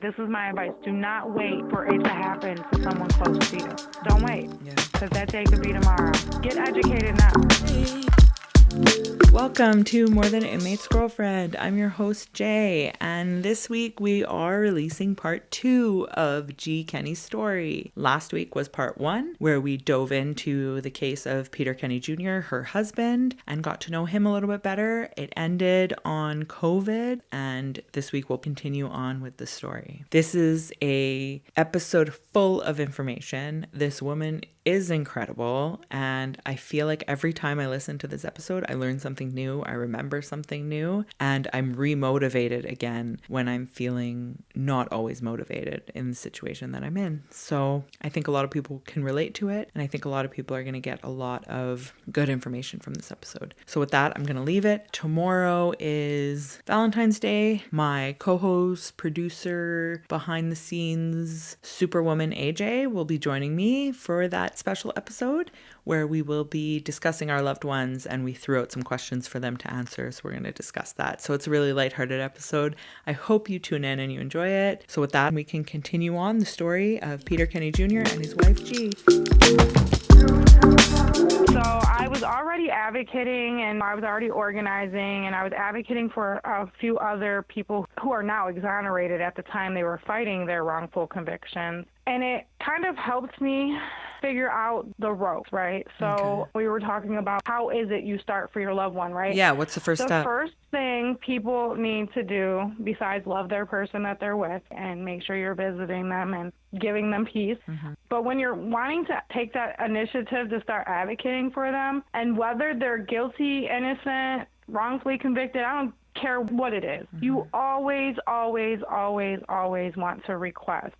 This is my advice. Do not wait for it to happen to someone close to you. Don't wait, because that day could be tomorrow. Get educated now. Welcome to More Than Inmate's Girlfriend. I'm your host, Jay, and this week we are releasing part 2 of G. Kenney's story. Last week was part 1, where we dove into the case of Peter Kenney Jr., her husband, and got to know him a little bit better. It ended on COVID, and this week we'll continue on with the story. This is a episode full of information. This woman is incredible, and I feel like every time I listen to this episode, I learn something new, I remember something new, and I'm remotivated again when I'm feeling not always motivated in the situation that I'm in. So I think a lot of people can relate to it, and I think a lot of people are going to get a lot of good information from this episode. So with that, I'm going to leave it. Tomorrow is Valentine's Day. My co-host, producer, behind the scenes, Superwoman AJ will be joining me for that special episode where we will be discussing our loved ones, and we threw out some questions for them to answer, so we're going to discuss that. So it's a really lighthearted episode. I hope you tune in and you enjoy it. So with that, we can continue on the story of Peter Kenney Jr. and his wife G. So I was already advocating, and I was already organizing, and I was advocating for a few other people who are now exonerated at the time they were fighting their wrongful convictions. And it kind of helped me figure out the ropes, right? So we were talking about how is it you start for your loved one, right? Yeah, what's the first step? The first thing people need to do, besides love their person that they're with and make sure you're visiting them and giving them peace. But when you're wanting to take that initiative to start advocating for them, and whether they're guilty, innocent, wrongfully convicted, I don't care what it is. You always want to request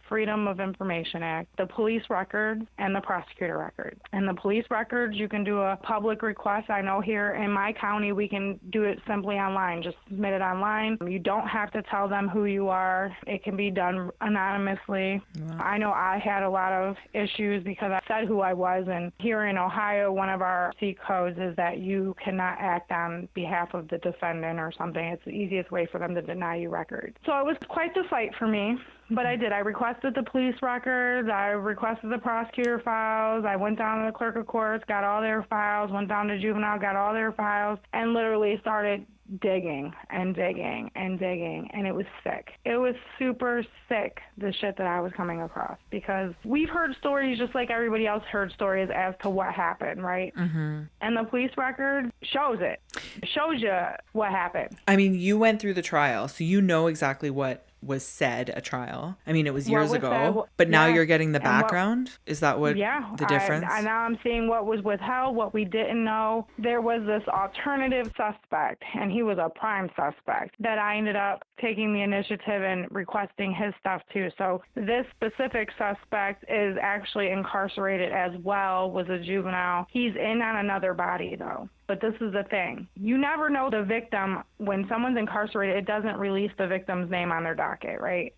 Freedom of Information Act, the police records, and the prosecutor records. And the police records, you can do a public request. I know here in my county, we can do it simply online. Just submit it online. You don't have to tell them who you are. It can be done anonymously. Wow. I know I had a lot of issues because I said who I was, and here in Ohio, one of our C codes is that you cannot act on behalf of the defendant or something. It's the easiest way for them to deny you records. So it was quite the fight for me, but I did. I requested the police records. I requested the prosecutor files. I went down to the clerk of courts, got all their files, went down to juvenile, got all their files, and literally started digging and digging and digging, and it was sick. It was super sick, the shit that I was coming across, because we've heard stories just like everybody else heard stories as to what happened, right? And the police record shows it. It shows you what happened. I mean, you went through the trial, so you know exactly what was said at trial. I mean, it was years ago, but now you're getting the background? Is that what the difference? Now I'm seeing what was withheld, what we didn't know. There was this alternative suspect, and he was a prime suspect, that I ended up taking the initiative and requesting his stuff too. So this specific suspect is actually incarcerated as well, was a juvenile. He's in on another body though. But this is the thing. You never know the victim. When someone's incarcerated, it doesn't release the victim's name on their docket, right?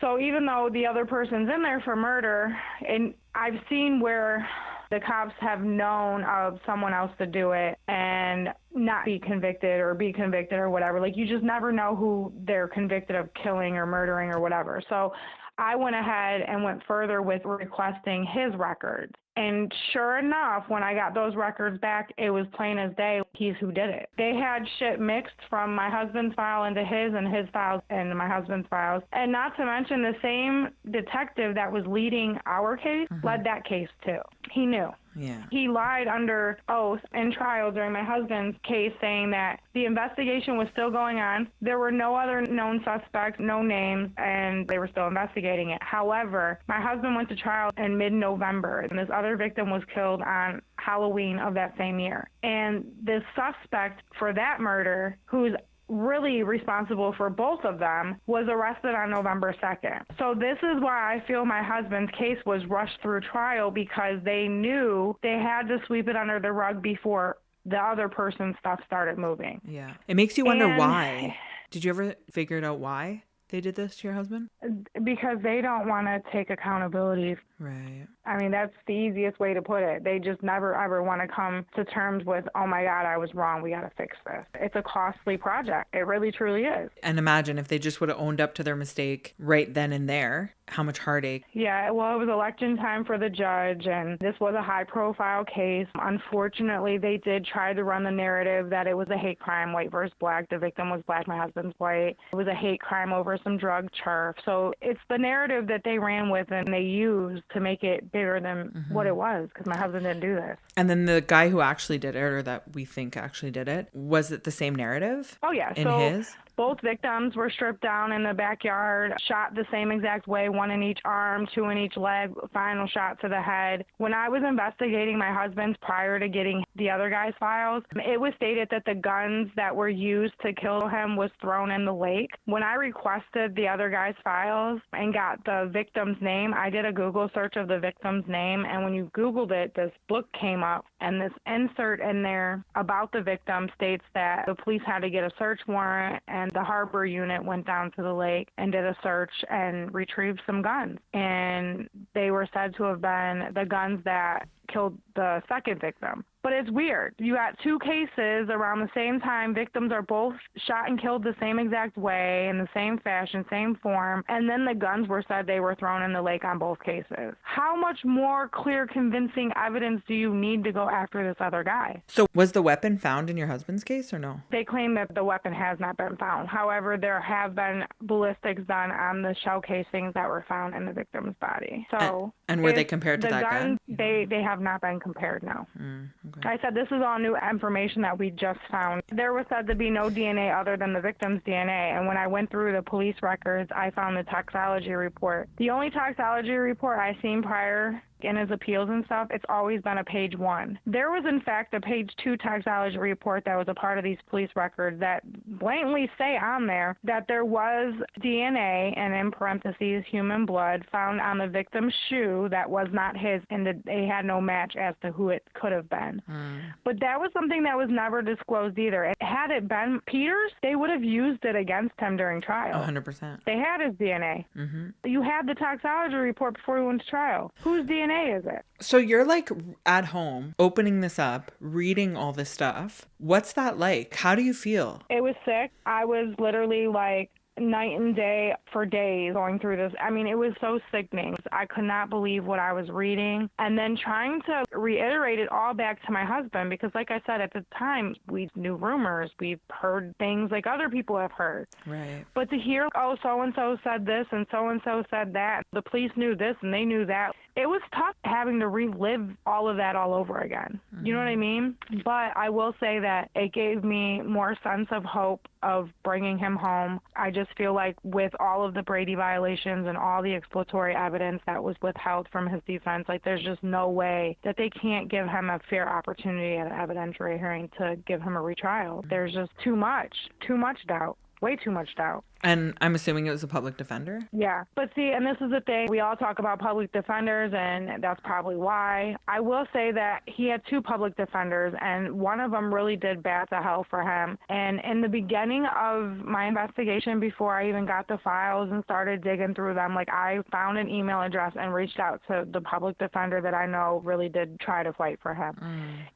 So even though the other person's in there for murder, and I've seen where the cops have known of someone else to do it and not be convicted or be convicted or whatever. Like, you just never know who they're convicted of killing or murdering or whatever. So I went ahead and went further with requesting his records. And sure enough, when I got those records back, it was plain as day, he's who did it. They had shit mixed from my husband's file into his, and his files into my husband's files. And not to mention, the same detective that was leading our case led that case too. He knew. Yeah. He lied under oath in trial during my husband's case, saying that the investigation was still going on. There were no other known suspects, no names, and they were still investigating it. However, my husband went to trial in mid-November, and this other victim was killed on Halloween of that same year. And this suspect for that murder, who's really responsible for both of them, was arrested on November 2nd. So this is why I feel my husband's case was rushed through trial, because they knew they had to sweep it under the rug before the other person's stuff started moving. Yeah. It makes you wonder why. Did you ever figure it out why they did this to your husband? Because they don't want to take accountability. Right. I mean, that's the easiest way to put it. They just never, ever want to come to terms with, oh my God, I was wrong. We got to fix this. It's a costly project. It really, truly is. And imagine if they just would have owned up to their mistake right then and there, how much heartache. Yeah, well, it was election time for the judge, and this was a high-profile case. Unfortunately, they did try to run the narrative that it was a hate crime, white versus black. The victim was black, my husband's white. It was a hate crime over some drug turf. So it's the narrative that they ran with and they used to make it bigger than what it was, because my husband didn't do this. And then the guy who actually did it, or that we think actually did it, was it the same narrative? Oh, yeah. In his? Both victims were stripped down in the backyard, shot the same exact way, one in each arm, two in each leg, final shot to the head. When I was investigating my husband's prior to getting the other guy's files, it was stated that the guns that were used to kill him was thrown in the lake. When I requested the other guy's files and got the victim's name, I did a Google search of the victim's name, and when you Googled it, this book came up, and this insert in there about the victim states that the police had to get a search warrant, and the harbor unit went down to the lake and did a search and retrieved some guns. And they were said to have been the guns that killed the second victim. But it's weird. You got two cases around the same time. Victims are both shot and killed the same exact way, in the same fashion, same form, and then the guns were said they were thrown in the lake on both cases. How much more clear, convincing evidence do you need to go after this other guy? So was the weapon found in your husband's case or no? They claim that the weapon has not been found. However, there have been ballistics done on the shell casings that were found in the victim's body. So, and were they compared to that gun? They have not been compared, no. Okay. I said this is all new information that we just found. There was said to be no DNA other than the victim's DNA, and when I went through the police records, I found the toxicology report. The only toxicology report I seen prior in his appeals and stuff, it's always been a page 1. There was, in fact, a page 2 toxicology report that was a part of these police records that blatantly say on there that there was DNA, and in parentheses, human blood, found on the victim's shoe that was not his, and that they had no match as to who it could have been. But that was something that was never disclosed either. And had it been Peter's, they would have used it against him during trial. 100%. They had his DNA. You had the toxicology report before he went to trial. Whose DNA is it? So you're like at home, opening this up, reading all this stuff. What's that like? How do you feel? It was sick. I was literally like night and day for days going through this. I mean, it was so sickening. I could not believe what I was reading, and then trying to reiterate it all back to my husband, because like I said, at the time we knew rumors, we've heard things like other people have heard, right? But to hear, oh, so and so said this and so said that, the police knew this and they knew that, it was tough having to relive all of that all over again. You know what I mean? But I will say that it gave me more sense of hope of bringing him home. I just feel like with all of the Brady violations and all the exploratory evidence that was withheld from his defense, like there's just no way that they can't give him a fair opportunity at an evidentiary hearing to give him a retrial. There's just too much doubt. Way too much doubt. And I'm assuming it was a public defender? Yeah. But see, and this is the thing, we all talk about public defenders, and that's probably why. I will say that he had 2 public defenders, and one of them really did bat to hell for him. And in the beginning of my investigation, before I even got the files and started digging through them, like I found an email address and reached out to the public defender that I know really did try to fight for him.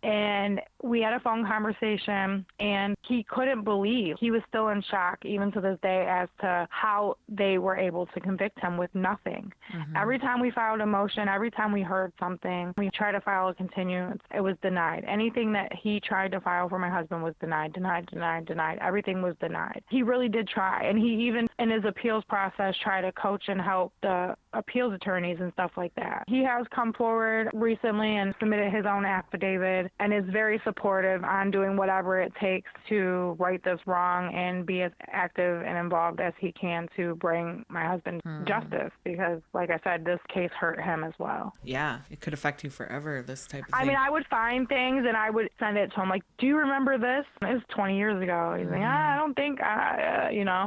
And we had a phone conversation, and he couldn't believe. He was still in shock, even to this day, as to how they were able to convict him with nothing. Every time we filed a motion, every time we heard something, we tried to file a continuance, it was denied. Anything that he tried to file for my husband was denied. Everything was denied. He really did try, and he even in his appeals process tried to coach and help the appeals attorneys and stuff like that. He has come forward recently and submitted his own affidavit and is very supportive on doing whatever it takes to right this wrong and be as active and involved as he can to bring my husband justice, because like I said, this case hurt him as well. Yeah, it could affect you forever, this type of thing. I mean, I would find things and I would send it to him like, do you remember this? It was 20 years ago. He's like, I don't think, you know.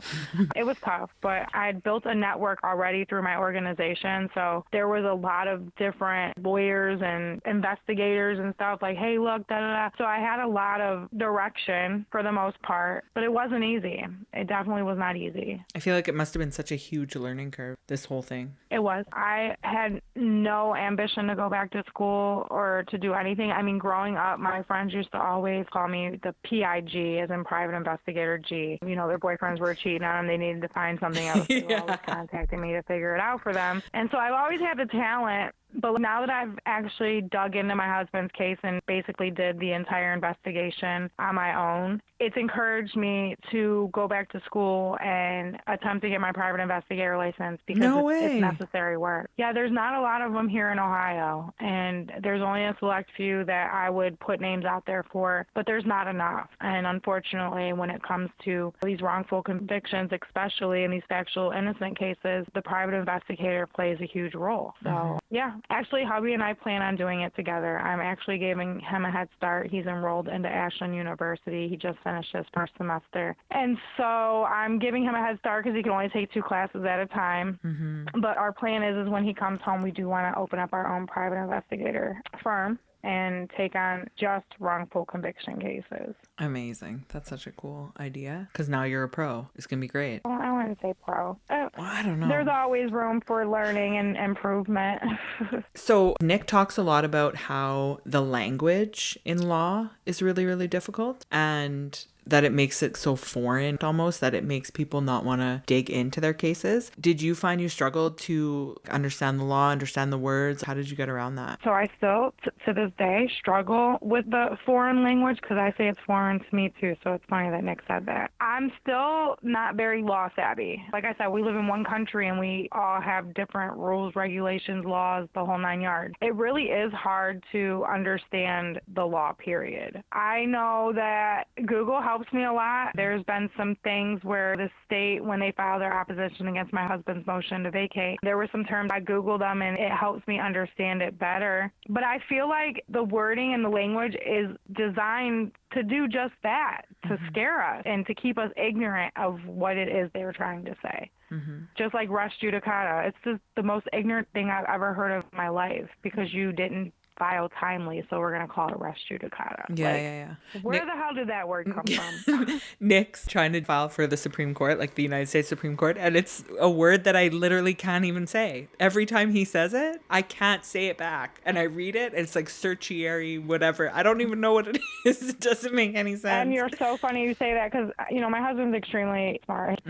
It was tough, but I had built a network already through my organization, so there was a lot of different lawyers and investigators and stuff like, hey, look, da-da-da. So I had a lot of direction for the most part, but it wasn't easy. It definitely was not easy. I feel like it must have been such a huge learning curve, this whole thing. It was. I had no ambition to go back to school or to do anything. I mean, growing up, my friends used to always call me the PIG, as in private investigator G. You know, their boyfriends were cheating on them. They needed to find something else. They were always contacting me to figure it out for them. And so I've always had the talent. But now that I've actually dug into my husband's case and basically did the entire investigation on my own, it's encouraged me to go back to school and attempt to get my private investigator license because it's necessary work. Yeah, there's not a lot of them here in Ohio, and there's only a select few that I would put names out there for, but there's not enough. And unfortunately, when it comes to these wrongful convictions, especially in these factual innocent cases, the private investigator plays a huge role. So, yeah. Actually, hubby and I plan on doing it together. I'm actually giving him a head start. He's enrolled into Ashland University. He just finished his first semester. And so I'm giving him a head start because he can only take 2 classes at a time. But our plan is when he comes home, we do want to open up our own private investigator firm and take on just wrongful conviction cases. Amazing. That's such a cool idea. Because now you're a pro. It's going to be great. Well, I wouldn't say pro. Well, I don't know. There's always room for learning and improvement. So Nick talks a lot about how the language in law is really, really difficult, and that it makes it so foreign almost that it makes people not want to dig into their cases. Did you find you struggled to understand the law, understand the words? How did you get around that? So I still, to this day, struggle with the foreign language because I say it's foreign to me too. So it's funny that Nick said that. I'm still not very law savvy. Like I said, we live in one country and we all have different rules, regulations, laws, the whole 9 yards. It really is hard to understand the law, period. I know that Google helps me a lot. There's been some things where the state, when they filed their opposition against my husband's motion to vacate, there were some terms I Googled them and it helps me understand it better. But I feel like the wording and the language is designed to do just that, to scare us and to keep us ignorant of what it is they were trying to say. Just like res judicata. It's just the most ignorant thing I've ever heard of in my life because you didn't file timely, so we're going to call it res judicata. Yeah. Where the hell did that word come from? Nick's trying to file for the Supreme Court, like the United States Supreme Court, and it's a word that I literally can't even say. Every time he says it, I can't say it back. And I read it, and it's like certiorari, whatever. I don't even know what it is. It doesn't make any sense. And you're so funny you say that because, you know, my husband's extremely smart.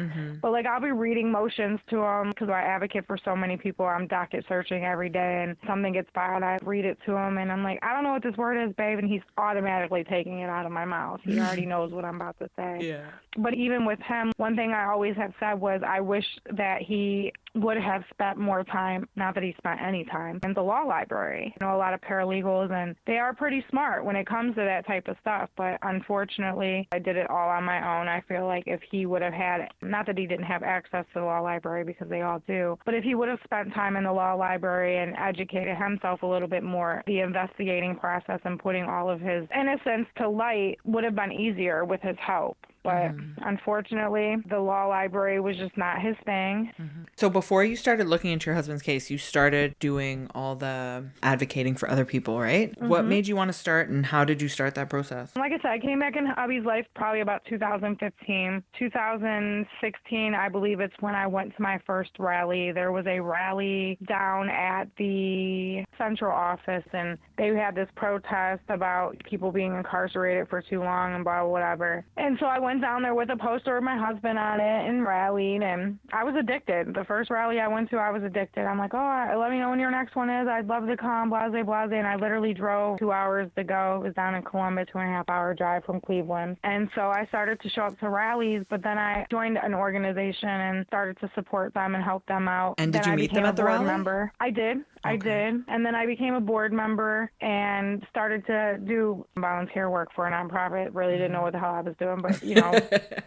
But, like, I'll be reading motions to him because I advocate for so many people. I'm docket searching every day, and something gets filed. I read it to him, and I'm like, I don't know what this word is, babe, and he's automatically taking it out of my mouth. He already knows what I'm about to say. Yeah. But even with him, one thing I always have said was I wish that he would have spent more time, not that he spent any time, in the law library. You know, a lot of paralegals, and they are pretty smart when it comes to that type of stuff. But unfortunately, I did it all on my own. I feel like if he would have had, not that he didn't have access to the law library because they all do, but if he would have spent time in the law library and educated himself a little bit more, the investigating process and putting all of his innocence to light would have been easier with his help. But unfortunately, the law library was just not his thing. So before you started looking into your husband's case, you started doing all the advocating for other people, right? What made you want to start, and how did you start that process? Like I said, I came back in hubby's life probably about 2015. 2016, I believe it's when I went to my first rally. There was a rally down at the central office, and they had this protest about people being incarcerated for too long and blah, whatever. And so I went down there with a poster of my husband on it and rallied, and I was addicted. The first rally I went to, I was addicted. I'm like, oh, let me know when your next one is. I'd love to come, blase, blase. And I literally drove 2 hours to go. It was down in Columbus, 2.5-hour drive from Cleveland. And so I started to show up to rallies, but then I joined an organization and started to support them and help them out. And did you meet them at the rally? Member. I did. I did. And then I became a board member and started to do volunteer work for a nonprofit. Really didn't know what the hell I was doing, but, you know,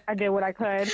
I did what I could.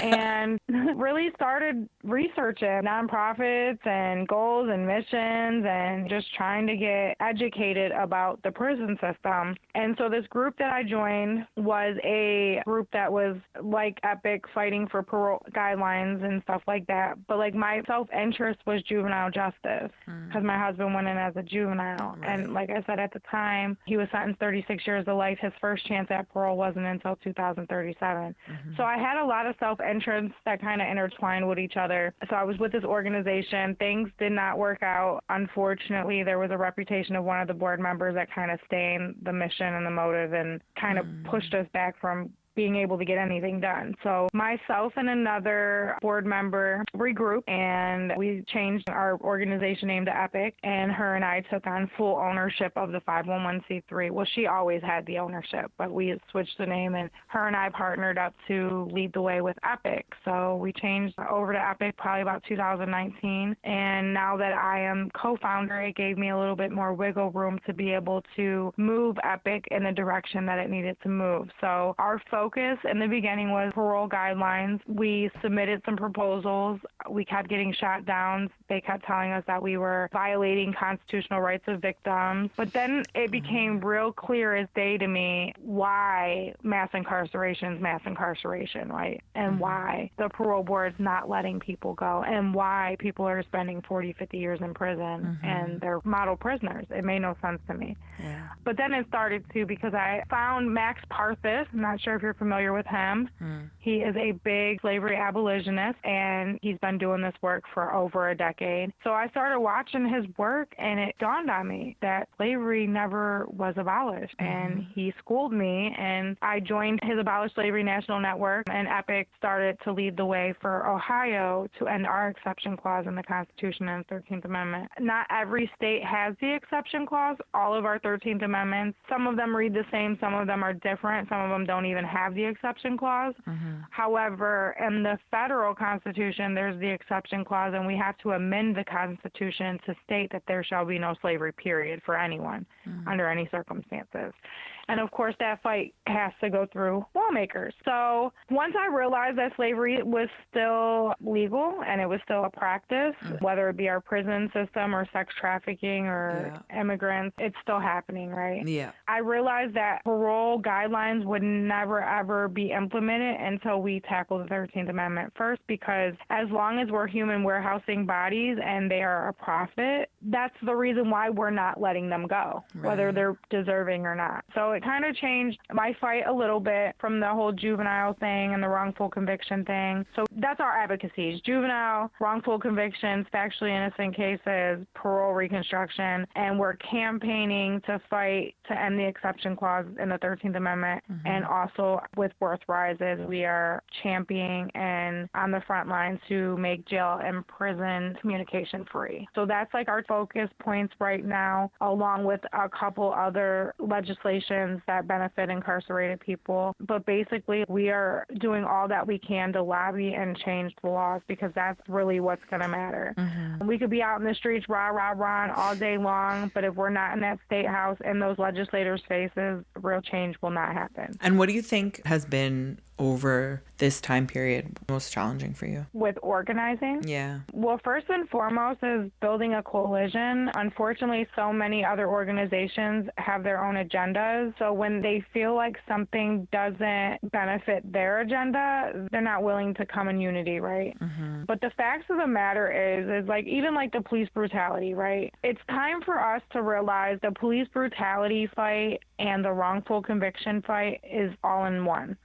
And really started researching nonprofits and goals and missions and just trying to get educated about the prison system. And so this group that I joined was a group that was like Epic, fighting for parole guidelines and stuff like that. But like my self-interest was juvenile justice because my husband went in as a juvenile. Right. And like I said, at the time, he was sentenced 36 years to life. His first chance at parole wasn't until 2013. 1937. So I had a lot of self-interest that kind of intertwined with each other. So I was with this organization. Things did not work out. Unfortunately, there was a reputation of one of the board members that kind of stained the mission and the motive and kind of pushed us back from being able to get anything done. So myself and another board member regrouped, and we changed our organization name to EPIC, and her and I took on full ownership of the 501c3. Well, she always had the ownership, but we switched the name, and her and I partnered up to lead the way with EPIC. So we changed over to EPIC probably about 2019, and now that I am co-founder, it gave me a little bit more wiggle room to be able to move EPIC in the direction that it needed to move. So our focus in the beginning was parole guidelines. We submitted some proposals. We kept getting shot down. They kept telling us that we were violating constitutional rights of victims. But then it became real clear as day to me why mass incarceration is mass incarceration, right? And why the parole board's not letting people go, and why people are spending 40, 50 years in prison and they're model prisoners. It made no sense to me. Yeah. But then it started to, because I found Max Parthas. I'm not sure if you're familiar with him. He is a big slavery abolitionist, and he's been doing this work for over a decade. So I started watching his work, and it dawned on me that slavery never was abolished. And he schooled me, and I joined his Abolish Slavery National Network, and EPIC started to lead the way for Ohio to end our exception clause in the Constitution and 13th Amendment. Not every state has the exception clause. All of our 13th Amendments, some of them read the same, some of them are different, some of them don't even have the exception clause. However, in the federal Constitution, there's the exception clause, and we have to amend the Constitution to state that there shall be no slavery, period, for anyone under any circumstances. And of course, that fight has to go through lawmakers. So once I realized that slavery was still legal and it was still a practice, whether it be our prison system or sex trafficking or immigrants, it's still happening, right? Yeah. I realized that parole guidelines would never, ever be implemented until we tackle the 13th Amendment first, because as long as we're human warehousing bodies and they are a profit, that's the reason why we're not letting them go, whether they're deserving or not. So it kind of changed my fight a little bit from the whole juvenile thing and the wrongful conviction thing. So that's our advocacy: juvenile, wrongful convictions, factually innocent cases, parole reconstruction, and we're campaigning to fight to end the exception clause in the 13th Amendment. And also with birth rises, we are championing and on the front lines to make jail and prison communication free. So that's like our focus points right now, along with a couple other legislations that benefit incarcerated people. But basically, we are doing all that we can to lobby and change the laws, because that's really what's going to matter. We could be out in the streets, rah, rah, rah, all day long, but if we're not in that state house in those legislators' faces, real change will not happen. And what do you think has been, over this time period, most challenging for you? With organizing? Yeah. Well, first and foremost is building a coalition. Unfortunately, so many other organizations have their own agendas. So when they feel like something doesn't benefit their agenda, they're not willing to come in unity, right? But the facts of the matter is like, even like the police brutality, right? It's time for us to realize the police brutality fight and the wrongful conviction fight is all in one.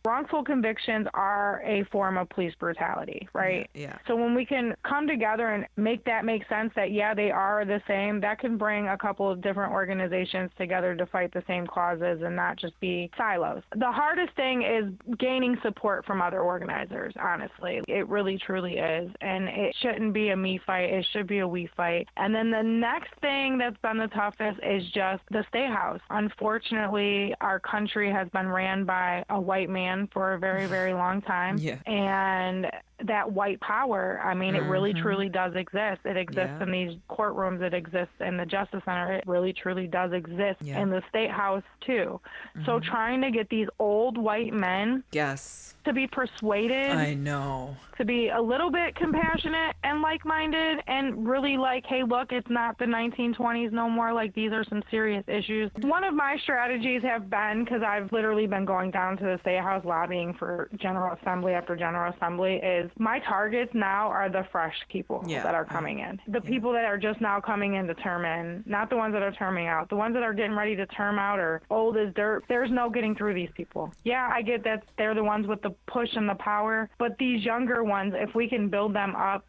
Wrongful convictions are a form of police brutality, right? Yeah. So when we can come together and make that make sense that, yeah, they are the same, that can bring a couple of different organizations together to fight the same causes and not just be silos. The hardest thing is gaining support from other organizers, honestly. It really, truly is. And it shouldn't be a me fight. It should be a we fight. And then the next thing that's been the toughest is just the state house. Unfortunately, our country has been ran by a white man for a very, very long time. And that white power, I mean, it really, truly does exist. It exists in these courtrooms. It exists in the Justice Center. It really, truly does exist in the State House, too. So trying to get these old white men to be persuaded, I know, to be a little bit compassionate and like-minded and really like, hey, look, it's not the 1920s no more. Like, these are some serious issues. One of my strategies have been, because I've literally been going down to the State House lobbying for General Assembly after General Assembly, is is my targets now are the fresh people that are coming in. The people that are just now coming in to term in, not the ones that are terming out. The ones that are getting ready to term out or old as dirt, there's no getting through these people. Yeah, I get that they're the ones with the push and the power, but these younger ones, if we can build them up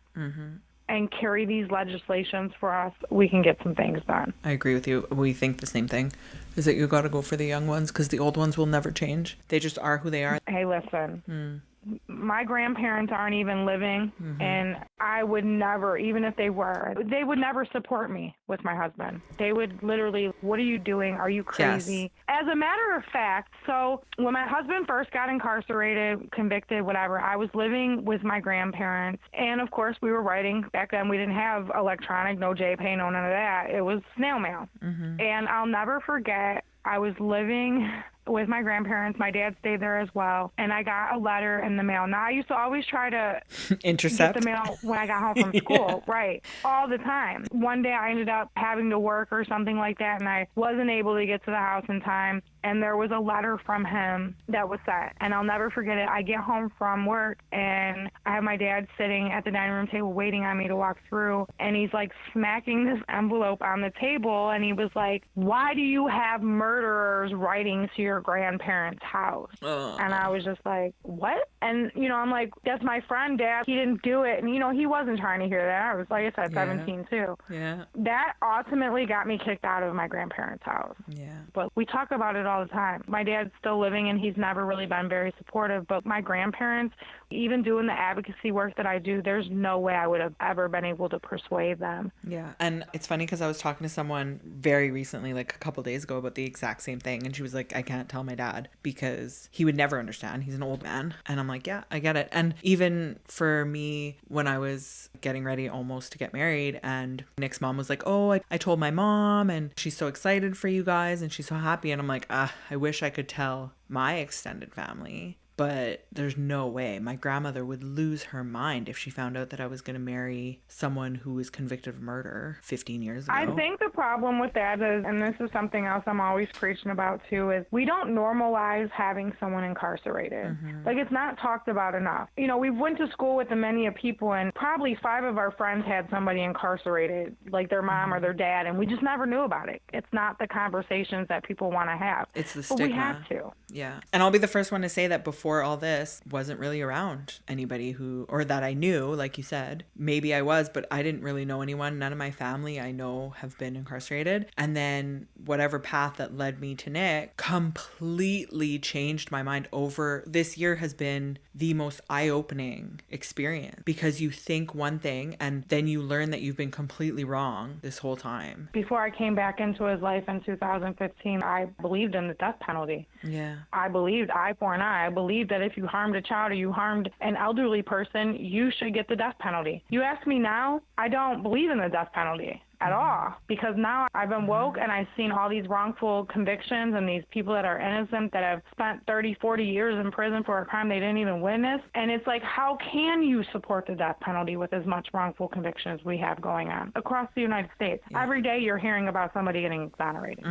and carry these legislations for us, we can get some things done. I agree with you. We think the same thing, is that you got to go for the young ones because the old ones will never change. They just are who they are. Hey, listen. My grandparents aren't even living, and I would never, even if they were, they would never support me with my husband. They would literally, what are you doing? Are you crazy? Yes. As a matter of fact, so when my husband first got incarcerated, convicted, whatever, I was living with my grandparents, and of course we were writing. Back then we didn't have electronic, no JPay, no none of that. It was snail mail. And I'll never forget, I was living with my grandparents. My dad stayed there as well. And I got a letter in the mail. Now, I used to always try to intercept get the mail when I got home from school. Right. All the time. One day I ended up having to work or something like that, and I wasn't able to get to the house in time. And there was a letter from him that was sent. And I'll never forget it. I get home from work, and I have my dad sitting at the dining room table waiting on me to walk through. And he's like smacking this envelope on the table. And he was like, why do you have murderers writing to your grandparents' house? And I was just like, what? And, you know, I'm like, that's my friend, Dad. He didn't do it. And, you know, he wasn't trying to hear that. I was, like I said, 17 too. Yeah. That ultimately got me kicked out of my grandparents' house. Yeah. But we talk about it all the time. My dad's still living, and he's never really been very supportive. But my grandparents, even doing the advocacy work that I do, there's no way I would have ever been able to persuade them. Yeah. And it's funny because I was talking to someone very recently, like a couple days ago, about the exact same thing. And she was like, I can't tell my dad because he would never understand. He's an old man. And I'm like, yeah, I get it. And even for me, when I was getting ready almost to get married, and Nick's mom was like, oh, I told my mom, and she's so excited for you guys, and she's so happy. And I'm like, I wish I could tell my extended family. But there's no way. My grandmother would lose her mind if she found out that I was going to marry someone who was convicted of murder 15 years ago. I think the problem with that is, and this is something else I'm always preaching about too, is we don't normalize having someone incarcerated. Like, it's not talked about enough. You know, we went to school with many people, and probably 5 of our friends had somebody incarcerated, like their mom or their dad, and we just never knew about it. It's not the conversations that people want to have. It's the stigma. But we have to. Yeah. And I'll be the first one to say that before all this, wasn't really around anybody who, or that I knew, like you said. Maybe I was, but I didn't really know anyone. None of my family I know have been incarcerated. And then whatever path that led me to Nick completely changed my mind. Over this year has been the most eye-opening experience, because you think one thing and then you learn that you've been completely wrong this whole time. Before I came back into his life in 2015, I believed in the death penalty. Yeah. I believed eye for an eye. I believed that if you harmed a child or you harmed an elderly person, you should get the death penalty. You ask me now, I don't believe in the death penalty at all, because now I've been woke and I've seen all these wrongful convictions and these people that are innocent that have spent 30, 40 years in prison for a crime they didn't even witness. And it's like, how can you support the death penalty with as much wrongful convictions we have going on across the United States? Yeah. Every day you're hearing about somebody getting exonerated.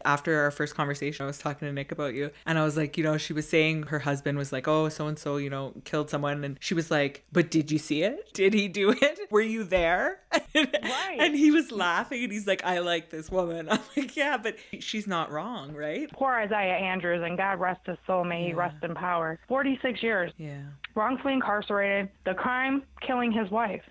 After our first conversation, I was talking to Nick about you, and I was like, you know, she was saying her husband was like, oh, so-and-so, you know, killed someone. And she was like, but did you see it? Did he do it? Were you there? Right. And he was laughing, and he's like, I like this woman. I'm like, yeah, but she's not wrong, right? Poor Isaiah Andrews, and God rest his soul, may he rest in power. 46 years. Yeah. Wrongfully incarcerated, the crime, killing his wife.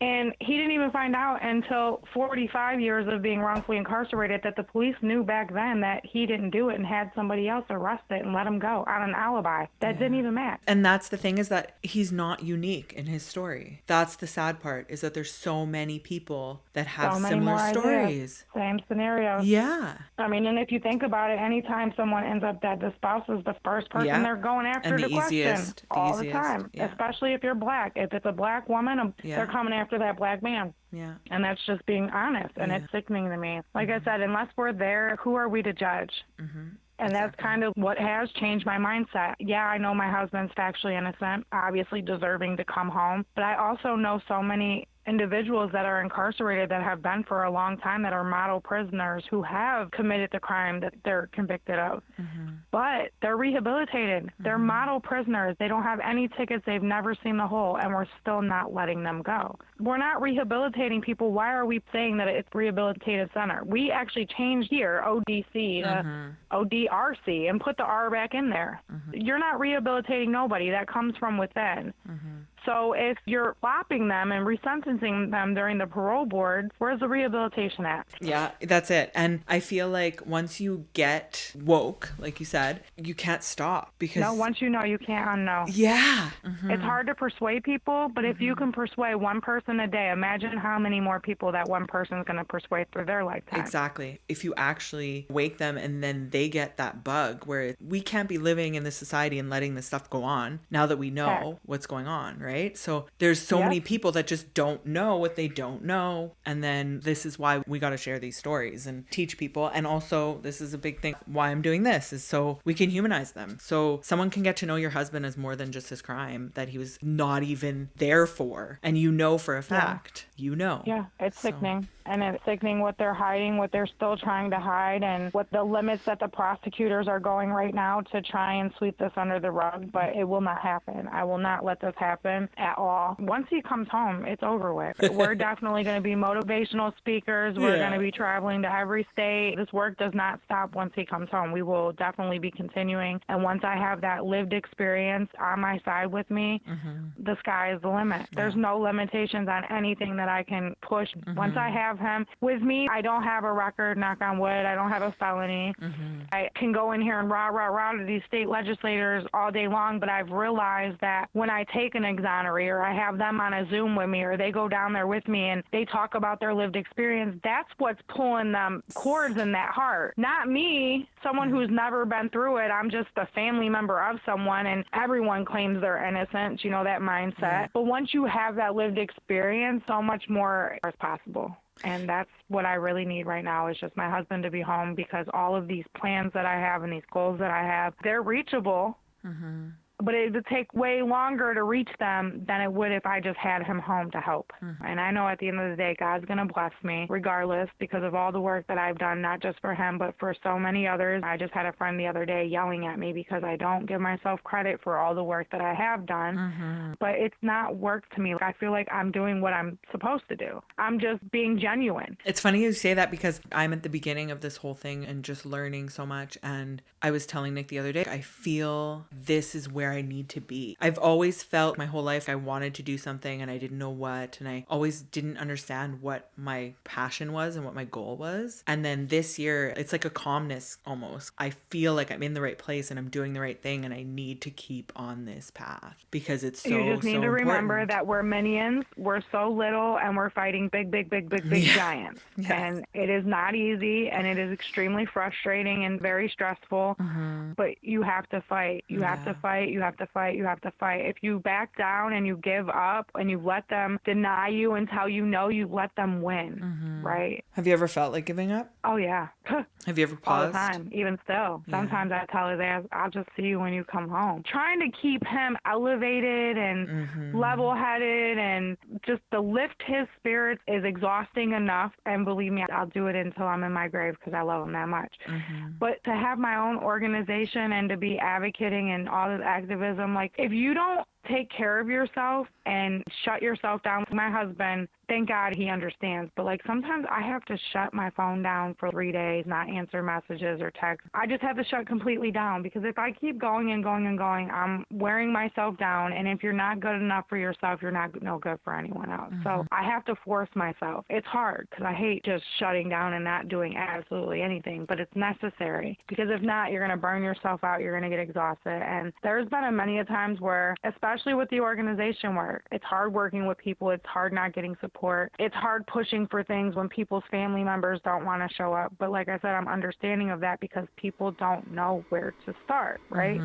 And he didn't even find out until 45 years of being wrongfully incarcerated that the police knew back then that he didn't do it and had somebody else arrested and let him go on an alibi. That didn't even match. And that's the thing, is that he's not unique in his story. That's the sad part, is that there's so many people that have similar stories. Same scenario. Yeah. I mean, and if you think about it, anytime someone ends up dead, the spouse is the first person they're going after to question. All the time. Yeah. Especially if you're black. If it's a black woman, they're coming after that black man. Yeah. And that's just being honest. And it's sickening to me. Like I said, unless we're there, who are we to judge? And that's kind of what has changed my mindset. Yeah, I know my husband's factually innocent, obviously deserving to come home. But I also know so many individuals that are incarcerated that have been for a long time, that are model prisoners who have committed the crime that they're convicted of. but they're rehabilitated. They're model prisoners. They don't have any tickets. They've never seen the hole, and we're still not letting them go. We're not rehabilitating people. Why are we saying that it's rehabilitative center? We actually changed here, ODC, ODRC, and put the R back in there. You're not rehabilitating nobody. That comes from within. So if you're flopping them and resentencing them during the parole board, where's the rehabilitation at? Yeah, that's it. And I feel like once you get woke, like you said, you can't stop because... No, once you know, you can't unknow. Yeah. It's hard to persuade people, but if you can persuade one person a day, imagine how many more people that one person is going to persuade through their lifetime. Exactly. If you actually wake them and then they get that bug where we can't be living in this society and letting this stuff go on now that we know what's going on, right? So there's so many people that just don't know what they don't know. And then this is why we got to share these stories and teach people. And also, this is a big thing why I'm doing this is so we can humanize them. So someone can get to know your husband as more than just his crime that he was not even there for. And you know for a fact, you know. Yeah, it's sickening. And it's sickening what they're hiding, what they're still trying to hide, and what the limits that the prosecutors are going right now to try and sweep this under the rug. But it will not happen. I will not let this happen at all. Once he comes home, it's over with. We're definitely going to be motivational speakers. We're going to be traveling to every state. This work does not stop once he comes home. We will definitely be continuing. And once I have that lived experience on my side with me, the sky is the limit. There's no limitations on anything that I can push. Once I have him with me, I don't have a record, knock on wood. I don't have a felony. I can go in here and rah to these state legislators all day long, but I've realized that when I take an exoneree or I have them on a Zoom with me or they go down there with me and they talk about their lived experience, that's what's pulling them cords in that heart. Not me, someone who's never been through it. I'm just a family member of someone, and everyone claims they're innocent, you know, that mindset. But once you have that lived experience, so much more is possible. And that's what I really need right now is just my husband to be home, because all of these plans that I have and these goals that I have, they're reachable. But it would take way longer to reach them than it would if I just had him home to help. And I know at the end of the day, God's going to bless me regardless because of all the work that I've done, not just for him, but for so many others. I just had a friend the other day yelling at me because I don't give myself credit for all the work that I have done. But it's not work to me. I feel like I'm doing what I'm supposed to do. I'm just being genuine. It's funny you say that because I'm at the beginning of this whole thing and just learning so much. And I was telling Nick the other day, I feel this is where I need to be. I've always felt my whole life I wanted to do something and I didn't know what, and I always didn't understand what my passion was and what my goal was. And then this year, it's like a calmness almost. I feel like I'm in the right place and I'm doing the right thing, and I need to keep on this path because it's so You just need to remember important. that we're minions. We're so little and we're fighting big giants. And it is not easy, and it is extremely frustrating and very stressful. But you have to fight. You have to fight. You have to fight. You have to fight. If you back down and you give up and you let them deny you until you know you let them win, right? Have you ever felt like giving up? Oh, yeah. Have you ever paused? All the time, even still. Sometimes I tell his ass, I'll just see you when you come home. Trying to keep him elevated and level-headed and just to lift his spirits is exhausting enough. And believe me, I'll do it until I'm in my grave because I love him that much. But to have my own organization and to be advocating and all this activism, like if you don't take care of yourself and shut yourself down. My husband, thank God he understands, but like sometimes I have to shut my phone down for 3 days, not answer messages or texts. I just have to shut completely down because if I keep going and going and going, I'm wearing myself down, and if you're not good enough for yourself, you're not no good for anyone else. So I have to force myself. It's hard because I hate just shutting down and not doing absolutely anything, but it's necessary because if not, you're going to burn yourself out, you're going to get exhausted. And there's been many a times where, especially with the organization work, it's hard working with people, it's hard not getting support, it's hard pushing for things when people's family members don't want to show up. But like I said, I'm understanding of that because people don't know where to start, right?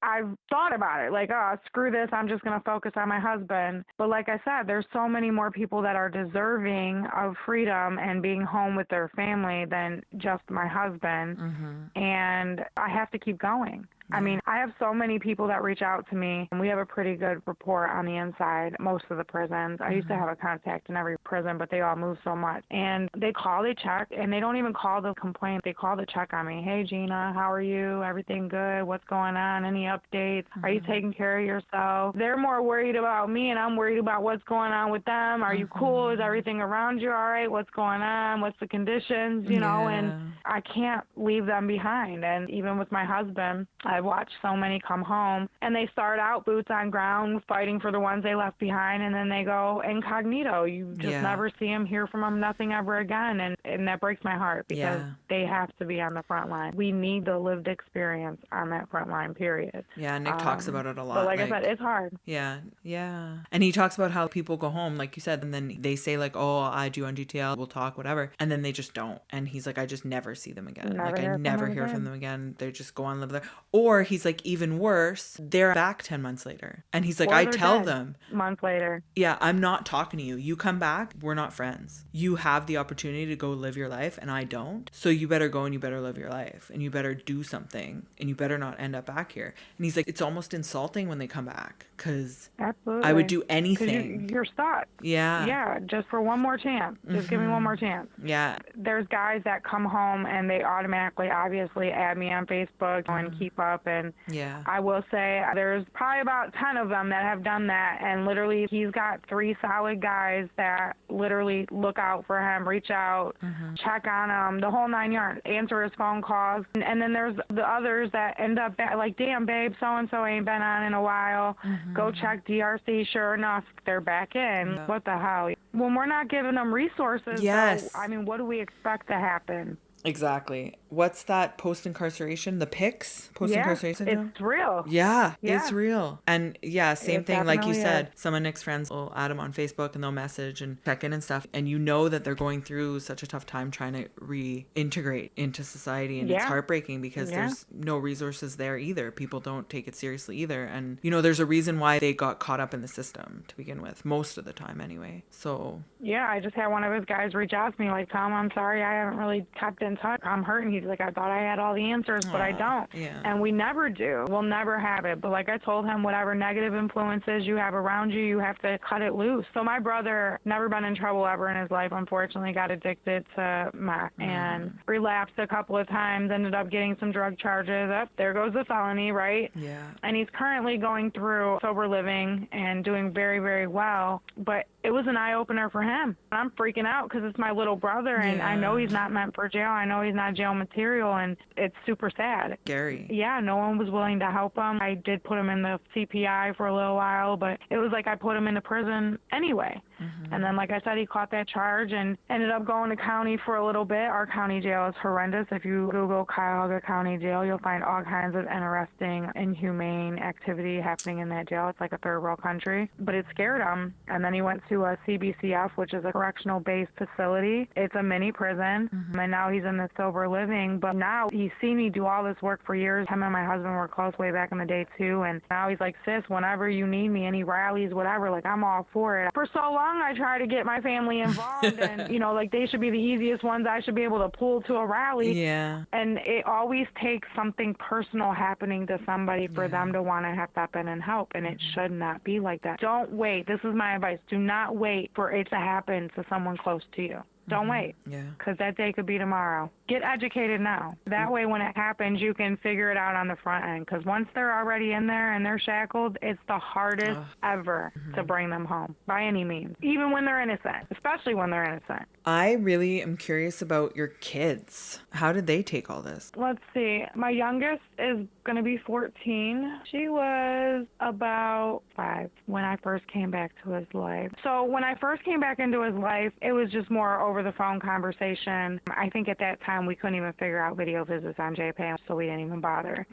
I've thought about it, like, oh, screw this, I'm just going to focus on my husband. But like I said, there's so many more people that are deserving of freedom and being home with their family than just my husband. And I have to keep going. I mean, I have so many people that reach out to me, and we have a pretty good rapport on the inside, most of the prisons. I used to have a contact in every prison, but they all move so much. And they call, they check, and they don't even call to complain. They call to check on me. Hey, Gina, how are you? Everything good? What's going on? Any updates? Are you taking care of yourself? They're more worried about me, and I'm worried about what's going on with them. Are you cool? Is everything around you all right? What's going on? What's the conditions? You know, and I can't leave them behind. And even with my husband, I've watched so many come home, and they start out boots on ground fighting for the ones they left behind, and then they go incognito. You just never see them, hear from them, nothing ever again. And that breaks my heart because they have to be on the front line. We need the lived experience on that front line, period. Yeah, Nick talks about it a lot. But like I said, it's hard. Yeah. And he talks about how people go home, like you said, and then they say like, oh, I do on GTL, we'll talk, whatever. And then they just don't. And he's like, I just never see them again. I never hear from them again. They just go on live there. Or he's like, even worse, they're back 10 months later. And he's like, I tell them. Months later. Yeah, I'm not talking to you. You come back, we're not friends. You have the opportunity to go live your life and I don't. So you better go and you better live your life and you better do something and you better not end up back here. And he's like, it's almost insulting when they come back because I would do anything. You're stuck. Yeah, just for one more chance. Just give me one more chance. Yeah. There's guys that come home and they automatically, obviously, add me on Facebook and keep up. And I will say there's probably about 10 of them that have done that. And literally, he's got 3 solid guys that literally look out for him, reach out, check on him, the whole 9 yards, answer his phone calls. And then there's the others that end up like, damn, babe, so-and-so ain't been on in a while. Go check DRC. Sure enough, they're back in. What the hell? When we're not giving them resources, so, I mean, what do we expect to happen? Exactly. What's that post-incarceration? The pics? Post-incarceration? It's real. Yeah, it's real. And same thing. Like you said, is. some of Nick's friends will add him on Facebook and they'll message and check in and stuff. And you know that they're going through such a tough time trying to reintegrate into society. And it's heartbreaking because there's no resources there either. People don't take it seriously either. And, you know, there's a reason why they got caught up in the system to begin with, most of the time anyway. So. Yeah, I just had one of his guys reach out to me like, Tom, I'm sorry, I haven't really kept in touch. I'm hurting. He's like, I thought I had all the answers, but I don't. Yeah. And we never do. We'll never have it. But like I told him, whatever negative influences you have around you, you have to cut it loose. So my brother, never been in trouble ever in his life, unfortunately, got addicted to meth and relapsed a couple of times, ended up getting some drug charges. There goes the felony, right? Yeah. And he's currently going through sober living and doing very, very well. But it was an eye-opener for him. I'm freaking out because it's my little brother, and I know he's not meant for jail. I know he's not jail material, and it's super sad. Scary. Yeah, no one was willing to help him. I did put him in the CPI for a little while, but it was like I put him into prison anyway. And then, like I said, he caught that charge and ended up going to county for a little bit. Our county jail is horrendous. If you Google Cuyahoga County Jail, you'll find all kinds of interesting, inhumane activity happening in that jail. It's like a third world country. But it scared him. And then he went to a CBCF, which is a correctional-based facility. It's a mini prison. And now he's in the sober living. But now he's seen me do all this work for years. Him and my husband were close way back in the day, too. And now he's like, sis, whenever you need me, any rallies, whatever, like, I'm all for it. For so long, I try to get my family involved. And, you know, like, they should be the easiest ones I should be able to pull to a rally. Yeah. And it always takes something personal happening to somebody for them to want to have step in and help. And it should not be like that. Don't wait. This is my advice. Do not wait for it to happen to someone close to you. Don't wait. Yeah. Because that day could be tomorrow. Get educated now. That way when it happens, you can figure it out on the front end. Because once they're already in there and they're shackled, it's the hardest ever to bring them home by any means. Even when they're innocent. Especially when they're innocent. I really am curious about your kids. How did they take all this? Let's see. My youngest is going to be 14. She was about 5 when I first came back to his life. So when I first came back into his life, it was just more over the phone conversation. I think at that time we couldn't even figure out video visits on JPay, so we didn't even bother.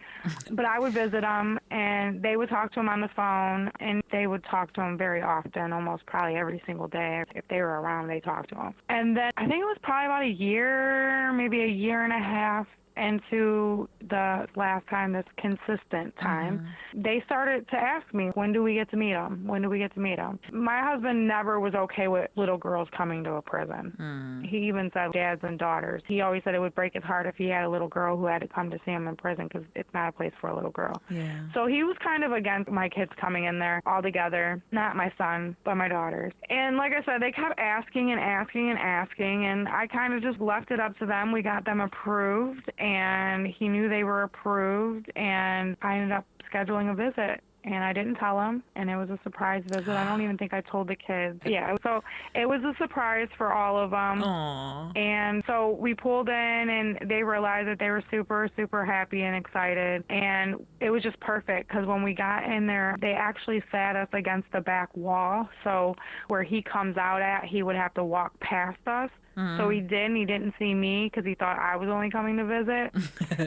But I would visit him, and they would talk to him on the phone, and they would talk to him very often, almost probably every single day. If they were around, they talked to him. And then I think it was probably about a year, maybe a year and a half into the last time, this consistent time, they started to ask me, when do we get to meet him? When do we get to meet him? My husband never was okay with little girls coming to a prison. He even said dads and daughters. He always said it would break his heart if he had a little girl who had to come to see him in prison because it's not a place for a little girl. Yeah. So he was kind of against my kids coming in there all together, not my son, but my daughters. And like I said, they kept asking and asking and asking, and I kind of just left it up to them. We got them approved, and he knew they were approved, and I ended up scheduling a visit. And I didn't tell him, and it was a surprise visit. I don't even think I told the kids. Yeah, so it was a surprise for all of them. Aww. And so we pulled in, and they realized that they were super, super happy and excited. And it was just perfect, because when we got in there, they actually sat us against the back wall. So where he comes out at, he would have to walk past us. So he didn't. He didn't see me because he thought I was only coming to visit.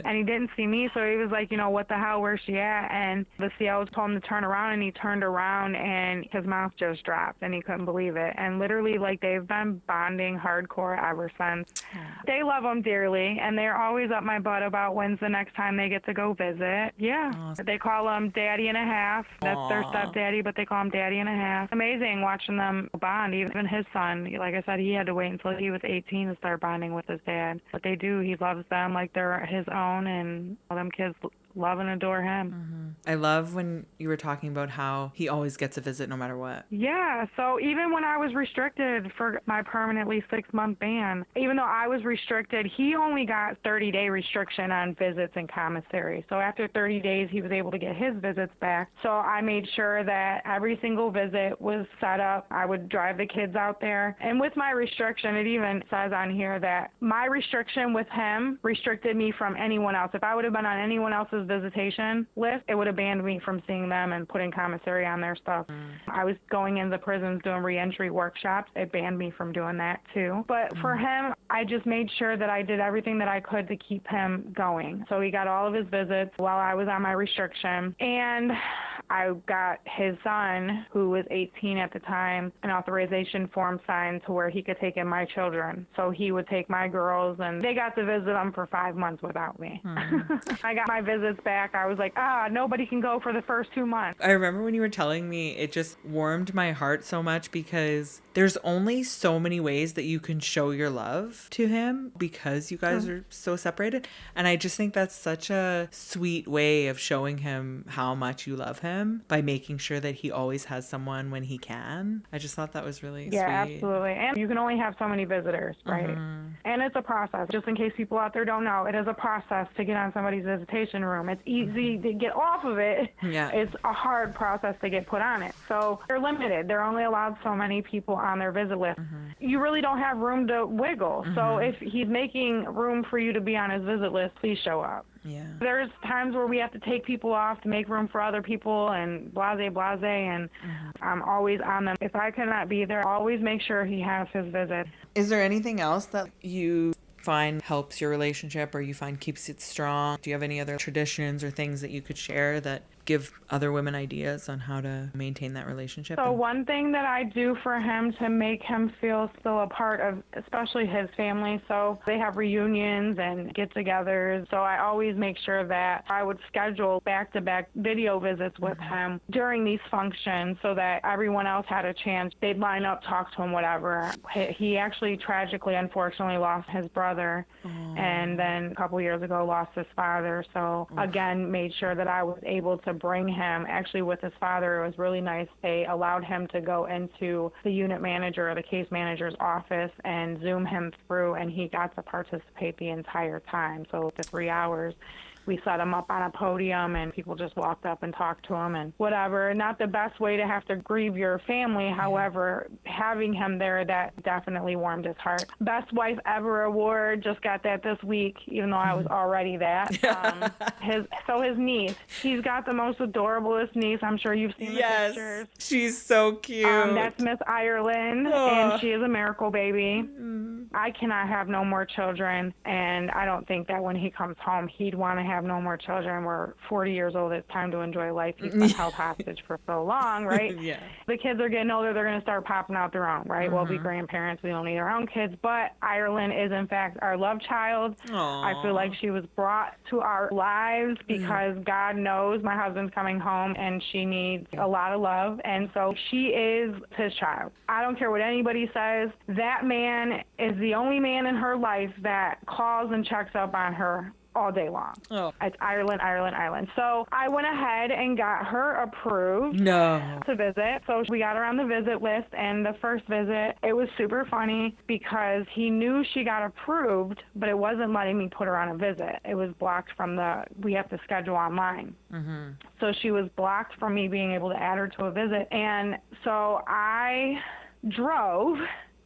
And he didn't see me, so he was like, what the hell, where's she at? And the COs told him to turn around, and he turned around, and his mouth just dropped, and he couldn't believe it. And literally, they've been bonding hardcore ever since. They love him dearly, and they're always up my butt about when's the next time they get to go visit. Yeah. Awesome. They call him Daddy and a Half. That's their stepdaddy, but they call him Daddy and a Half. Amazing watching them bond. Even his son, like I said, he had to wait until he was 18 to start bonding with his dad. But they do. He loves them like they're his own, and all them kids love and adore him. I love when you were talking about how he always gets a visit no matter what. Yeah, so even when I was restricted for my permanently 6-month ban, even though I was restricted, he only got 30-day restriction on visits in commissary. So after 30 days, he was able to get his visits back. So I made sure that every single visit was set up. I would drive the kids out there. And with my restriction, it even says on here that my restriction with him restricted me from anyone else. If I would have been on anyone else's visitation list, it would have banned me from seeing them and putting commissary on their stuff. I was going into the prisons doing reentry workshops. It banned me from doing that too. But for him, I just made sure that I did everything that I could to keep him going. So he got all of his visits while I was on my restriction. And I got his son, who was 18 at the time, an authorization form signed to where he could take in my children. So he would take my girls, and they got to visit them for 5 months without me. I got my visits back. I was like, nobody can go for the first 2 months. I remember when you were telling me, it just warmed my heart so much, because there's only so many ways that you can show your love to him because you guys are so separated. And I just think that's such a sweet way of showing him how much you love him, by making sure that he always has someone when he can. I just thought that was really sweet. Yeah, absolutely. And you can only have so many visitors, right? And it's a process. Just in case people out there don't know, it is a process to get on somebody's visitation room. It's easy to get off of it. Yeah. It's a hard process to get put on it. So they're limited. They're only allowed so many people on their visit list. You really don't have room to wiggle. So if he's making room for you to be on his visit list, please show up. Yeah. There's times where we have to take people off to make room for other people, and blase, and I'm always on them. If I cannot be there, I'll always make sure he has his visit. Is there anything else that you find helps your relationship, or you find keeps it strong? Do you have any other traditions or things that you could share that give other women ideas on how to maintain that relationship? So one thing that I do for him to make him feel still a part of, especially his family, so they have reunions and get-togethers, so I always make sure that I would schedule back-to-back video visits with him during these functions so that everyone else had a chance. They'd line up, talk to him, whatever. He actually tragically, unfortunately, lost his brother, and then a couple years ago lost his father. So again, made sure that I was able to bring him, actually with his father, it was really nice. They allowed him to go into the unit manager or the case manager's office and Zoom him through, and he got to participate the entire time. So the 3 hours, we set him up on a podium, and people just walked up and talked to him and whatever. Not the best way to have to grieve your family. However, having him there, that definitely warmed his heart. Best Wife Ever Award, just got that this week, even though I was already that. His niece, he's got the most adorablest niece. I'm sure you've seen the pictures. She's so cute. That's Miss Ireland, and she is a miracle baby. I cannot have no more children, and I don't think that when he comes home, he'd want to have no more children. We're 40 years old. It's time to enjoy life. He's been held hostage for so long, right? Yeah. The kids are getting older. They're going to start popping out their own, right? We'll be grandparents. We don't need our own kids. But Ireland is, in fact, our love child. Aww. I feel like she was brought to our lives because God knows my husband's coming home and she needs a lot of love. And so she is his child. I don't care what anybody says. That man is the only man in her life that calls and checks up on her all day long. Oh. It's Ireland, Ireland, Ireland. So I went ahead and got her approved to visit. So we got her on the visit list, and the first visit, it was super funny because he knew she got approved, but it wasn't letting me put her on a visit. It was blocked from we have to schedule online. So she was blocked from me being able to add her to a visit. And so I drove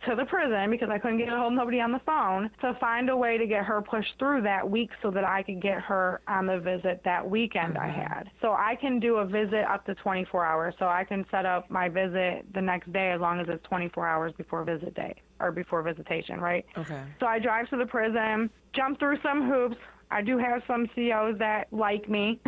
to the prison because I couldn't get a hold of nobody on the phone to find a way to get her pushed through that week so that I could get her on the visit that weekend I had. So I can do a visit up to 24 hours. So I can set up my visit the next day as long as it's 24 hours before visit day or before visitation, right? Okay. So I drive to the prison, jump through some hoops. I do have some COs that like me.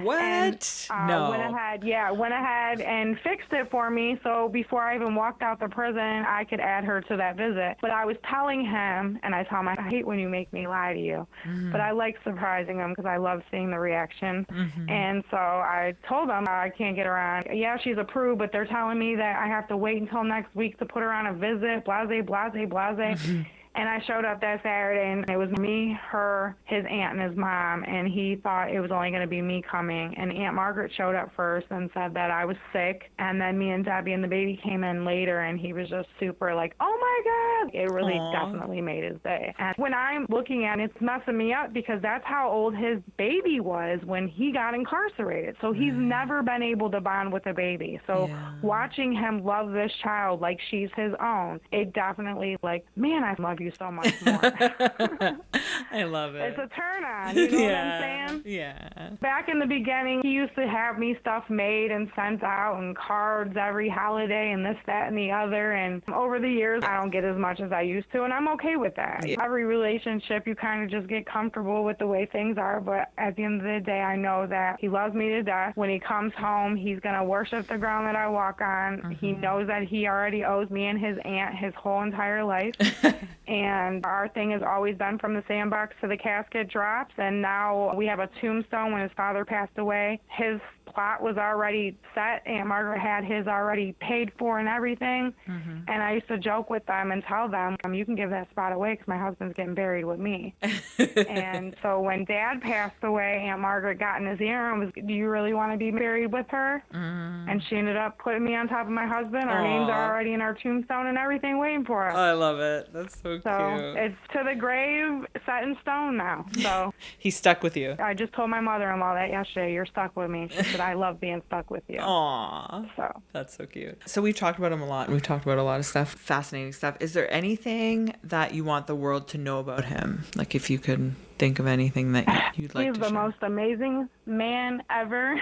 What? And, no. Went ahead and fixed it for me. So before I even walked out the prison, I could add her to that visit. But I was telling him, and I tell him, I hate when you make me lie to you. But I like surprising him because I love seeing the reaction. And so I told him I can't get her on. Yeah, she's approved, but they're telling me that I have to wait until next week to put her on a visit, blase, blase, blase. And I showed up that Saturday, and it was me, her, his aunt, and his mom, and he thought it was only going to be me coming. And Aunt Margaret showed up first and said that I was sick, and then me and Debbie and the baby came in later, and he was just super like, oh, my God. It really definitely made his day. And when I'm looking at it, it's messing me up because that's how old his baby was when he got incarcerated. So he's never been able to bond with a baby. So watching him love this child like she's his own, it definitely like, man, I love you so much more. I love it. It's a turn on, you know what I'm saying? Yeah. Back in the beginning, he used to have me stuff made and sent out and cards every holiday and this, that, and the other. And over the years, I don't get as much as I used to, and I'm okay with that. Yeah. Every relationship, you kind of just get comfortable with the way things are. But at the end of the day, I know that he loves me to death. When he comes home, he's going to worship the ground that I walk on. He knows that he already owes me and his aunt his whole entire life. And our thing has always been from the sandbox to the casket drops. And now we have a tombstone when his father passed away. His plot was already set. Aunt Margaret had his already paid for and everything. And I used to joke with them and tell them, you can give that spot away because my husband's getting buried with me. And so when Dad passed away, Aunt Margaret got in his ear and was, do you really want to be buried with her? And she ended up putting me on top of my husband. Our names are already in our tombstone and everything waiting for us. I love it. That's so cute. It's to the grave, set in stone now. So he's stuck with you. I just told my mother-in-law that yesterday. You're stuck with me. She said, I love being stuck with you. Aww. So that's so cute. So we've talked about him a lot, and we've talked about a lot of stuff, fascinating stuff. Is there anything that you want the world to know about him? Like if you could think of anything that you'd like to share. He's the most amazing man ever.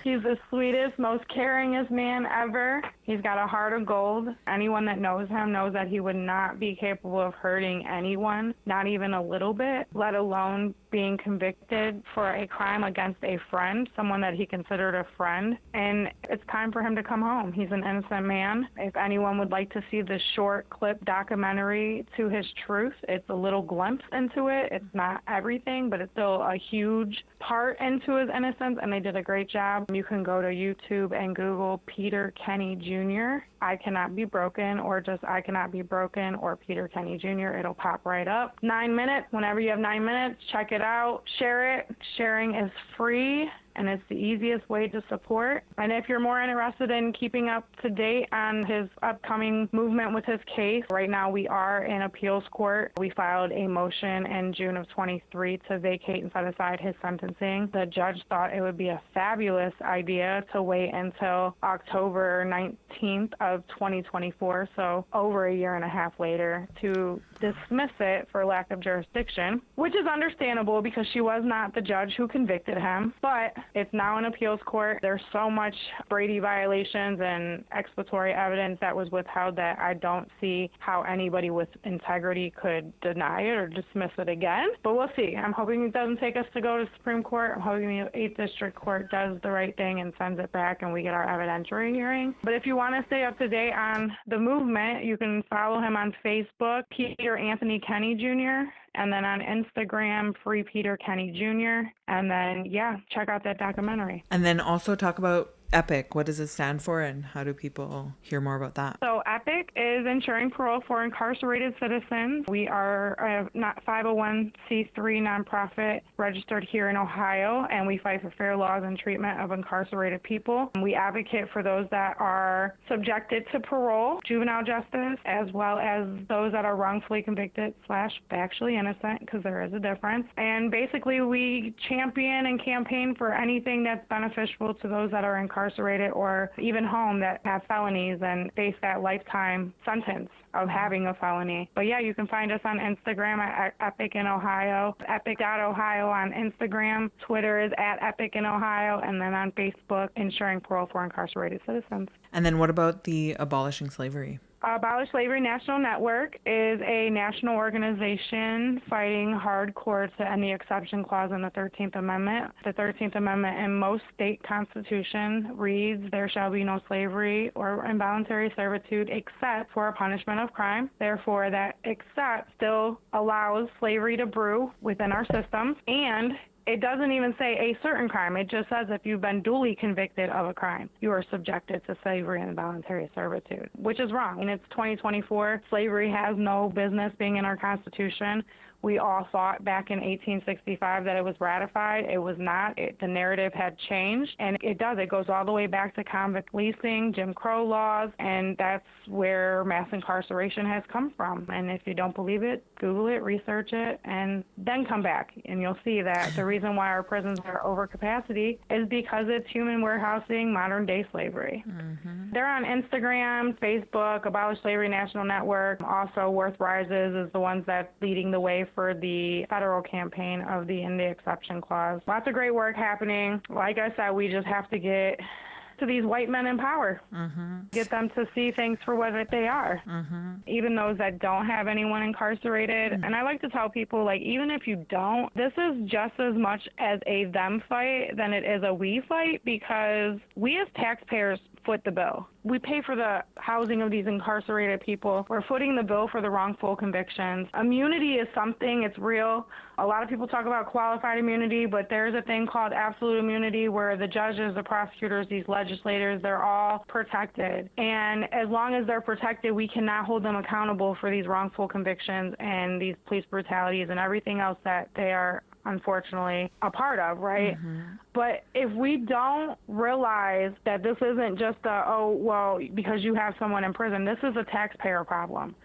He's the sweetest, most caringest man ever. He's got a heart of gold. Anyone that knows him knows that he would not be capable of hurting anyone, not even a little bit, let alone being convicted for a crime against a friend, someone that he considered a friend. And it's time for him to come home. He's an innocent man. If anyone would like to see the short clip documentary to his truth, it's a little glimpse into it. It's not everything, but it's still a huge part into his innocence, and they did a great job. You can go to YouTube and Google Peter Kenney Jr. I Cannot Be Broken, or just I Cannot Be Broken, or Peter Kenney Jr. It'll pop right up. 9 minutes. Whenever you have 9 minutes, check it out. Share it. Sharing is free, and it's the easiest way to support. And if you're more interested in keeping up to date on his upcoming movement with his case, right now we are in appeals court. We filed a motion in June of 23 to vacate and set aside his sentencing. The judge thought it would be a fabulous idea to wait until October 19th of 2024, so over a year and a half later, to dismiss it for lack of jurisdiction, which is understandable because she was not the judge who convicted him. But It's now in appeals court. There's so much Brady violations and exculpatory evidence that was withheld that I don't see how anybody with integrity could deny it or dismiss it again. But we'll see. I'm hoping it doesn't take us to go to Supreme Court. I'm hoping the 8th District Court does the right thing and sends it back and we get our evidentiary hearing. But if you want to stay up to date on the movement, you can follow him on Facebook, Peter Anthony Kenney Jr., and then on Instagram, Free Peter Kenney Jr., and then, check out that documentary. And then also talk about EPIC. What does it stand for, and how do people hear more about that? So EPIC is Ensuring Parole for Incarcerated Citizens. We are a 501c3 nonprofit registered here in Ohio, and we fight for fair laws and treatment of incarcerated people. We advocate for those that are subjected to parole, juvenile justice, as well as those that are wrongfully convicted / factually innocent, because there is a difference. And basically, we champion and campaign for anything that's beneficial to those that are incarcerated or even home that have felonies and face that lifetime sentence of having a felony. But you can find us on Instagram at Epic in Ohio, epic.ohio on Instagram. Twitter is at Epic in Ohio, and then on Facebook, Ensuring Parole for Incarcerated Citizens. And then what about the Abolishing Slavery? Abolish Slavery National Network is a national organization fighting hardcore to end the exception clause in the 13th Amendment. The 13th Amendment in most state constitutions reads, there shall be no slavery or involuntary servitude except for a punishment of crime. Therefore, that except still allows slavery to brew within our systems, and it doesn't even say a certain crime. It just says if you've been duly convicted of a crime, you are subjected to slavery and involuntary servitude, which is wrong. And it's 2024. Slavery has no business being in our Constitution. We all thought back in 1865 that it was ratified. It was not. The narrative had changed, and it does. It goes all the way back to convict leasing, Jim Crow laws, and that's where mass incarceration has come from. And if you don't believe it, Google it, research it, and then come back, and you'll see that the reason why our prisons are over capacity is because it's human warehousing, modern-day slavery. Mm-hmm. They're on Instagram, Facebook, Abolish Slavery National Network. Also, Worth Rises is the ones that's leading the way for the federal campaign of the End the Exception Clause. Lots of great work happening. Like I said, we just have to get to these white men in power, get them to see things for what they are, even those that don't have anyone incarcerated. And I like to tell people, even if you don't, this is just as much as a them fight than it is a we fight, because we as taxpayers foot the bill. We pay for the housing of these incarcerated people. We're footing the bill for the wrongful convictions. Immunity is something, it's real. A lot of people talk about qualified immunity, but there's a thing called absolute immunity where the judges, the prosecutors, these legislators, they're all protected. And as long as they're protected, we cannot hold them accountable for these wrongful convictions and these police brutalities and everything else that they are unfortunately a part of, right? But if we don't realize that this isn't just because you have someone in prison, this is a taxpayer problem.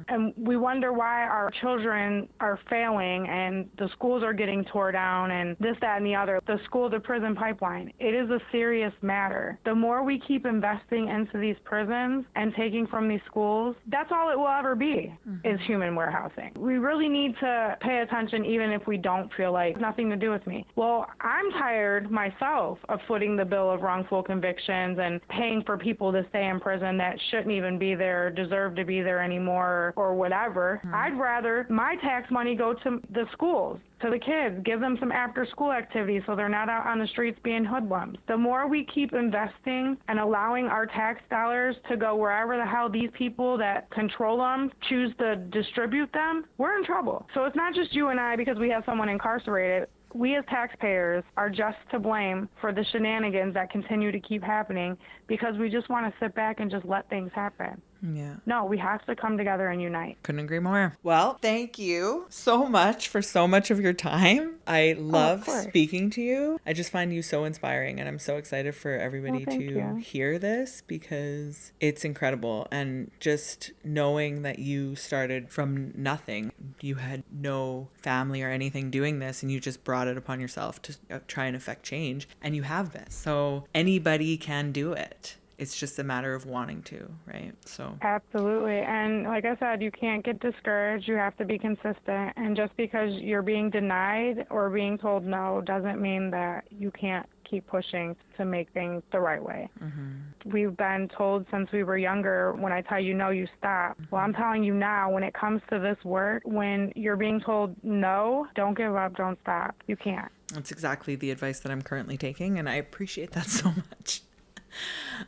And we wonder why our children are failing and the schools are getting tore down and this, that, and the other. The school to prison pipeline, it is a serious matter. The more we keep investing into these prisons and taking from these schools, that's all it will ever be, is human warehousing. We really need to pay attention even if we don't feel like nothing to do with me. Well, I'm tired myself of footing the bill of wrongful convictions and paying for people to stay in prison that shouldn't even be there, deserve to be there anymore, or whatever. I'd rather my tax money go to the schools, to the kids, give them some after-school activities so they're not out on the streets being hoodlums. The more we keep investing and allowing our tax dollars to go wherever the hell these people that control them choose to distribute them, we're in trouble. So it's not just you and I because we have someone incarcerated. We as taxpayers are just to blame for the shenanigans that continue to keep happening because we just want to sit back and just let things happen. Yeah. No, we have to come together and unite. Couldn't agree more. Well, thank you so much for so much of your time. I love speaking to you. I just find you so inspiring, and I'm so excited for everybody to hear this because it's incredible. And just knowing that you started from nothing, you had no family or anything doing this, and you just brought it upon yourself to try and affect change, and you have been. So anybody can do it. It's just a matter of wanting to, right? So absolutely. And like I said, you can't get discouraged. You have to be consistent. And just because you're being denied or being told no doesn't mean that you can't keep pushing to make things the right way. We've been told since we were younger, when I tell you no, you stop. Well, I'm telling you now, when it comes to this work, when you're being told no, don't give up, don't stop. You can't. That's exactly the advice that I'm currently taking, and I appreciate that so much.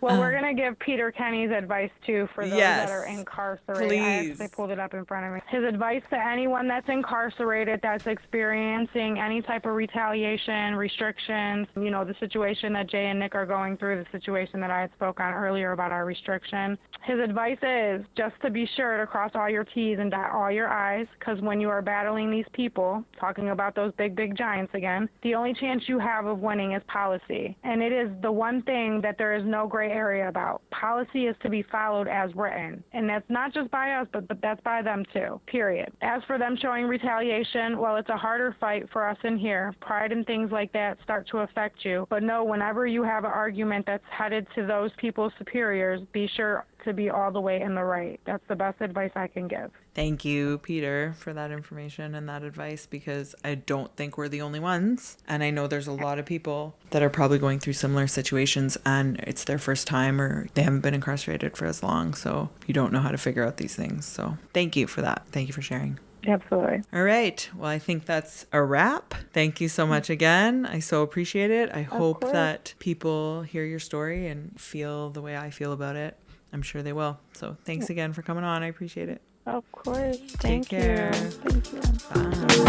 Well, we're going to give Peter Kenney's advice, too, for those that are incarcerated. Please. I actually pulled it up in front of me. His advice to anyone that's incarcerated, that's experiencing any type of retaliation, restrictions, you know, the situation that Jay and Nick are going through, the situation that I had spoke on earlier about our restriction. His advice is just to be sure to cross all your T's and dot all your I's, because when you are battling these people, talking about those big, big giants again, the only chance you have of winning is policy. And it is the one thing that there is no gray area about. Policy is to be followed as written. And that's not just by us, but that's by them too, period. As for them showing retaliation, well, it's a harder fight for us in here. Pride and things like that start to affect you. But no, whenever you have an argument that's headed to those people's superiors, be sure to be all the way in the right. That's the best advice I can give. Thank you, Peter, for that information and that advice, because I don't think we're the only ones. And I know there's a lot of people that are probably going through similar situations and it's their first time or they haven't been incarcerated for as long. So you don't know how to figure out these things. So thank you for that. Thank you for sharing. Absolutely. All right. Well, I think that's a wrap. Thank you so much again. I so appreciate it. I hope that people hear your story and feel the way I feel about it. I'm sure they will. So thanks again for coming on. I appreciate it. Of course. Take care. Thank you. Bye.